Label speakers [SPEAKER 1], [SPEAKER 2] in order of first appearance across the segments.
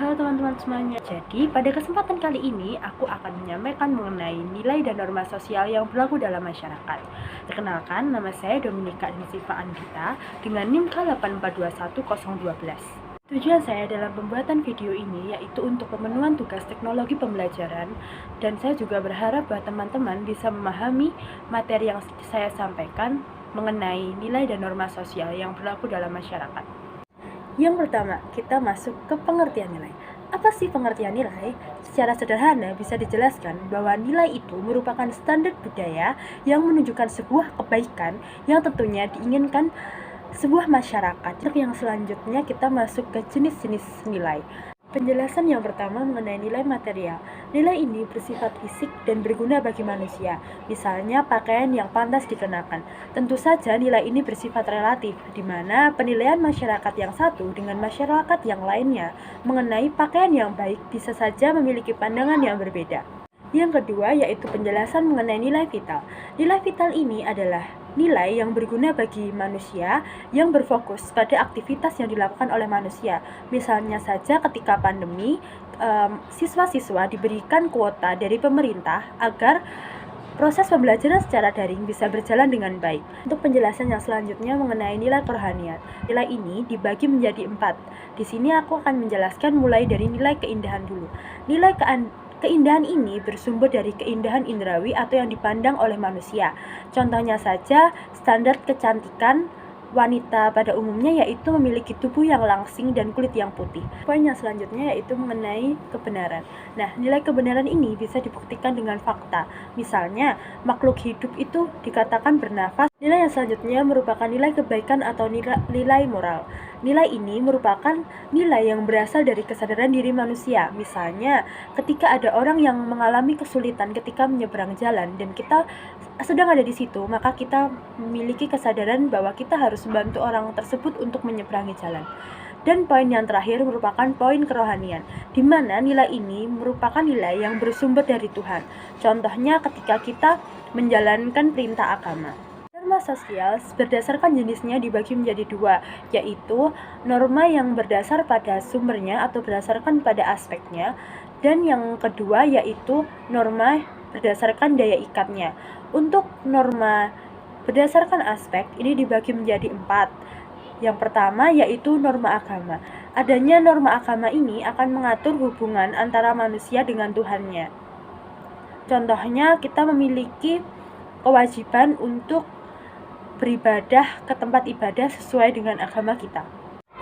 [SPEAKER 1] Halo teman-teman semuanya. Jadi pada kesempatan kali ini aku akan menyampaikan mengenai nilai dan norma sosial yang berlaku dalam masyarakat. Perkenalkan, nama saya Dominika Siva Andita dengan NIM K8421012. Tujuan saya dalam pembuatan video ini yaitu untuk pemenuhan tugas teknologi pembelajaran, dan saya juga berharap bahwa teman-teman bisa memahami materi yang saya sampaikan mengenai nilai dan norma sosial yang berlaku dalam masyarakat. Yang pertama, kita masuk ke pengertian nilai. Apa sih pengertian nilai? Secara sederhana bisa dijelaskan bahwa nilai itu merupakan standar budaya yang menunjukkan sebuah kebaikan yang tentunya diinginkan sebuah masyarakat. Yang selanjutnya kita masuk ke jenis-jenis nilai. Penjelasan yang pertama mengenai nilai material. Nilai ini bersifat fisik dan berguna bagi manusia, misalnya pakaian yang pantas dikenakan. Tentu saja nilai ini bersifat relatif, di mana penilaian masyarakat yang satu dengan masyarakat yang lainnya mengenai pakaian yang baik bisa saja memiliki pandangan yang berbeda. Yang kedua yaitu penjelasan mengenai nilai vital. Nilai vital ini adalah nilai yang berguna bagi manusia yang berfokus pada aktivitas yang dilakukan oleh manusia. Misalnya saja ketika pandemi, siswa-siswa diberikan kuota dari pemerintah agar proses pembelajaran secara daring bisa berjalan dengan baik. Untuk penjelasan yang selanjutnya mengenai nilai kerohanian. Nilai ini dibagi menjadi 4. Di sini aku akan menjelaskan mulai dari nilai keindahan dulu. Nilai keindahan ini bersumber dari keindahan indrawi atau yang dipandang oleh manusia. Contohnya saja, standar kecantikan wanita pada umumnya yaitu memiliki tubuh yang langsing dan kulit yang putih. Poin yang selanjutnya yaitu mengenai kebenaran. Nah, nilai kebenaran ini bisa dibuktikan dengan fakta. Misalnya, makhluk hidup itu dikatakan bernafas. Nilai yang selanjutnya merupakan nilai kebaikan atau nilai moral. Nilai ini merupakan nilai yang berasal dari kesadaran diri manusia. Misalnya, ketika ada orang yang mengalami kesulitan ketika menyeberang jalan dan kita sedang ada di situ, maka kita memiliki kesadaran bahwa kita harus membantu orang tersebut untuk menyeberangi jalan. Dan poin yang terakhir merupakan poin kerohanian, di mana nilai ini merupakan nilai yang bersumber dari Tuhan. Contohnya ketika kita menjalankan perintah agama. Norma sosial berdasarkan jenisnya dibagi menjadi 2, yaitu norma yang berdasar pada sumbernya atau berdasarkan pada aspeknya, dan yang kedua yaitu norma berdasarkan daya ikatnya. Untuk norma berdasarkan aspek ini dibagi menjadi 4. Yang pertama yaitu norma agama. Adanya norma agama ini akan mengatur hubungan antara manusia dengan Tuhannya. Contohnya kita memiliki kewajiban untuk beribadah ke tempat ibadah sesuai dengan agama kita.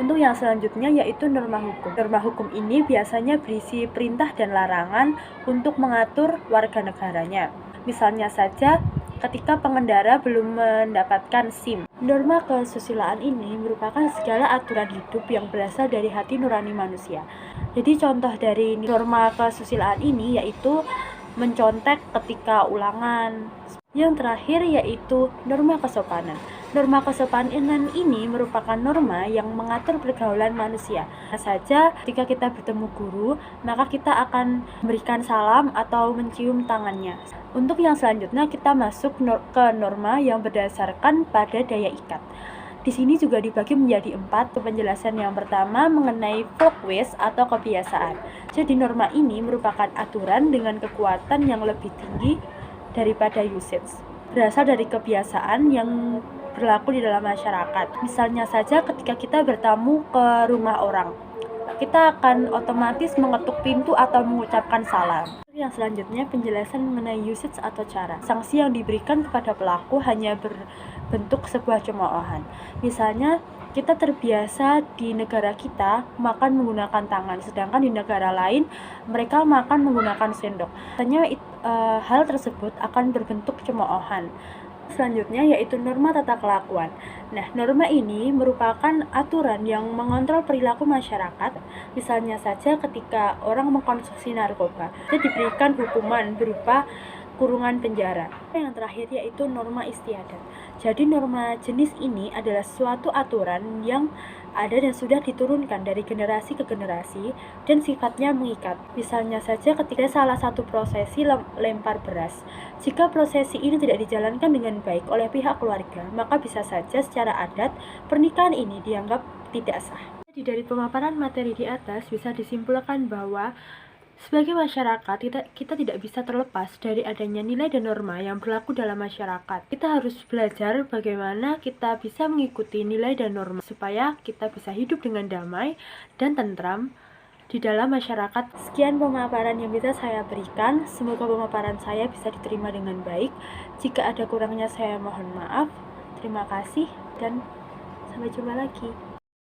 [SPEAKER 1] Untuk yang selanjutnya yaitu norma hukum. Norma hukum ini biasanya berisi perintah dan larangan untuk mengatur warga negaranya. Misalnya saja ketika pengendara belum mendapatkan SIM. Norma kesusilaan ini merupakan segala aturan hidup yang berasal dari hati nurani manusia. Jadi contoh dari norma kesusilaan ini yaitu mencontek ketika ulangan. Yang terakhir yaitu norma kesopanan. Norma kesopanan ini merupakan norma yang mengatur pergaulan manusia. Saja ketika kita bertemu guru, maka kita akan memberikan salam atau mencium tangannya. Untuk yang selanjutnya kita masuk ke norma yang berdasarkan pada daya ikat. Di sini juga dibagi menjadi 4. Penjelasan yang pertama mengenai folkways atau kebiasaan. Jadi norma ini merupakan aturan dengan kekuatan yang lebih tinggi daripada usage, berasal dari kebiasaan yang berlaku di dalam masyarakat. Misalnya saja ketika kita bertamu ke rumah orang, kita akan otomatis mengetuk pintu atau mengucapkan salam. Yang selanjutnya penjelasan mengenai usage atau cara. Sanksi yang diberikan kepada pelaku hanya berbentuk sebuah cemoohan. Misalnya kita terbiasa di negara kita makan menggunakan tangan, sedangkan di negara lain mereka makan menggunakan sendok. Biasanya hal tersebut akan berbentuk cemoohan. Selanjutnya yaitu norma tata kelakuan. Nah, norma ini merupakan aturan yang mengontrol perilaku masyarakat. Misalnya saja ketika orang mengkonsumsi narkoba, dia diberikan hukuman berupa kurungan penjara. Yang terakhir yaitu norma istiadat. Jadi norma jenis ini adalah suatu aturan yang ada dan sudah diturunkan dari generasi ke generasi dan sifatnya mengikat. Misalnya saja ketika salah satu prosesi lempar beras. Jika prosesi ini tidak dijalankan dengan baik oleh pihak keluarga, maka bisa saja secara adat pernikahan ini dianggap tidak sah. Dari pemaparan materi di atas bisa disimpulkan bahwa sebagai masyarakat, kita tidak bisa terlepas dari adanya nilai dan norma yang berlaku dalam masyarakat. Kita harus belajar bagaimana kita bisa mengikuti nilai dan norma supaya kita bisa hidup dengan damai dan tentram di dalam masyarakat. Sekian pemaparan yang bisa saya berikan. Semoga pemaparan saya bisa diterima dengan baik. Jika ada kurangnya saya mohon maaf. Terima kasih dan sampai jumpa lagi.